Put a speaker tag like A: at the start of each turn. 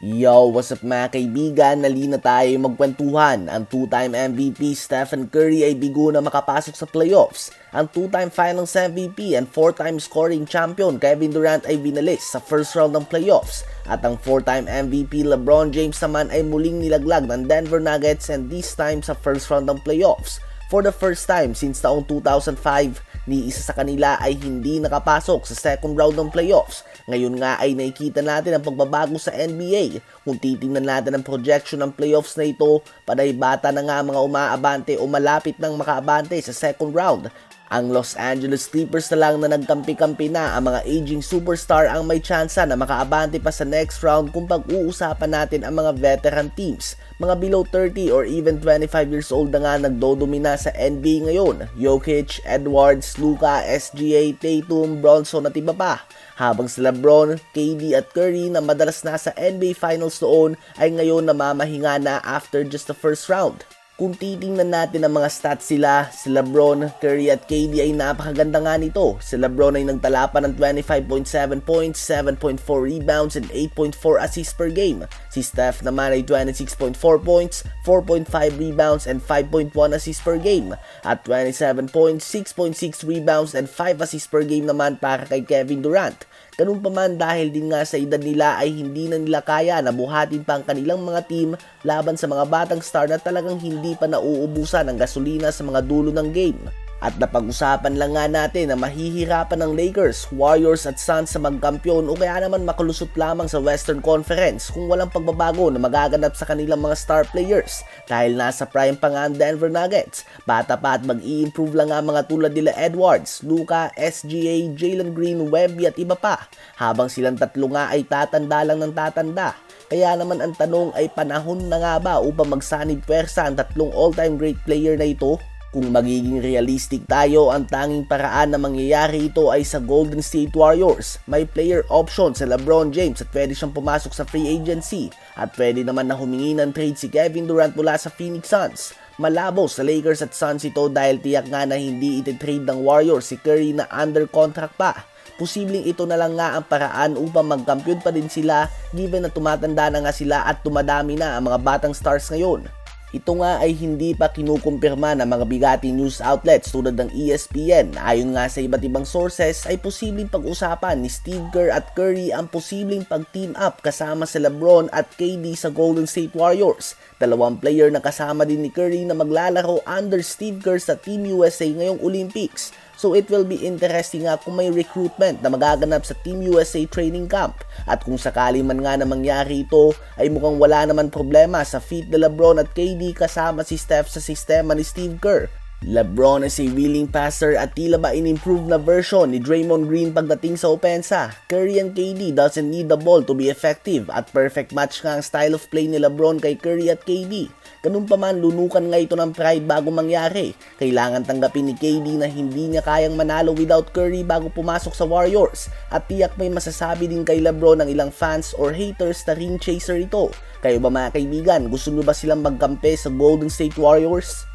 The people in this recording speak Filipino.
A: Yo, what's up mga kaibigan? Nalina tayo magkwentuhan. Ang two-time MVP Stephen Curry ay bigo na makapasok sa playoffs. Ang two-time Finals MVP and four-time scoring champion Kevin Durant ay binalis sa first round ng playoffs. At ang four-time MVP LeBron James naman ay muling nilaglag ng Denver Nuggets and this time sa first round ng playoffs. For the first time since taong 2005, ni isa sa kanila ay hindi nakapasok sa second round ng playoffs. Ngayon nga ay nakikita natin ang pagbabago sa NBA. Kung titingnan natin ang projection ng playoffs na ito, panay bata na nga mga umaabante o malapit nang makaabante sa second round. Ang Los Angeles Clippers na lang na nagkampi-kampi na ang mga aging superstar ang may tsansa na makaabante pa sa next round kung pag-uusapan natin ang mga veteran teams. Mga below 30 or even 25 years old na nga nagdodomina sa NBA ngayon. Jokic, Edwards, Luka, SGA, Tatum, Bronson at iba pa. Habang si LeBron, KD at Curry na madalas nasa NBA Finals noon ay ngayon namamahinga na after just the first round. Kung titingnan natin ang mga stats sila, si LeBron, Curry at KD ay napakaganda nga nito. Si LeBron ay nagtala pa ng 25.7 points, 7.4 rebounds and 8.4 assists per game. Si Steph naman ay 26.4 points, 4.5 rebounds and 5.1 assists per game. At 27 points, 6.6 rebounds and 5 assists per game naman para kay Kevin Durant. Ganun pa man dahil din nga sa edad nila ay hindi na nila kaya na buhatin pa ang kanilang mga team laban sa mga batang star na talagang hindi pa nauubusan ng gasolina sa mga dulo ng game. At napag-usapan lang nga natin na mahihirapan ng Lakers, Warriors at Suns sa magkampiyon o kaya naman makalusot lamang sa Western Conference kung walang pagbabago na magaganap sa kanilang mga star players. Dahil nasa prime pa nga ang Denver Nuggets, bata pa at mag-i-improve lang nga mga tulad nila Edwards, Luka, SGA, Jalen Green, Wemby at iba pa. Habang silang tatlo nga ay tatanda lang ng tatanda. Kaya naman ang tanong ay panahon na nga ba upang magsanib pwersa ang tatlong all-time great player na ito? Kung magiging realistic tayo, ang tanging paraan na mangyayari ito ay sa Golden State Warriors. May player option sa LeBron James at pwede siyang pumasok sa free agency. At pwede naman na humingi ng trade si Kevin Durant mula sa Phoenix Suns. Malabo sa Lakers at Suns ito dahil tiyak nga na hindi ititrade ng Warriors si Curry na under contract pa. Posibleng ito na lang nga ang paraan upang magkampiyon pa din sila given na tumatanda na nga sila at tumadami na ang mga batang stars ngayon. Ito nga ay hindi pa kinukumpirma ng mga bigating news outlets tulad ng ESPN. Ayon nga sa iba't ibang sources ay posibleng pag-usapan ni Steve Kerr at Curry ang posibleng pag-team up kasama si LeBron at KD sa Golden State Warriors. Dalawang player na kasama din ni Curry na maglalaro under Steve Kerr sa Team USA ngayong Olympics. So it will be interesting nga kung may recruitment na magaganap sa Team USA training camp. At kung sakali man nga na mangyari ito, ay mukhang wala naman problema sa fit na LeBron at KD kasama si Steph sa sistema ni Steve Kerr. LeBron is a willing passer at tila ba in-improve na version ni Draymond Green pagdating sa opensa. Curry and KD doesn't need the ball to be effective at perfect match nga ang style of play ni LeBron kay Curry at KD. Ganun pa man, lunukan nga ito ng pride bago mangyari. Kailangan tanggapin ni KD na hindi niya kayang manalo without Curry bago pumasok sa Warriors. At tiyak may masasabi din kay LeBron ng ilang fans or haters na ring chaser ito. Kayo ba mga kaibigan, gusto nyo ba silang magkampe sa Golden State Warriors?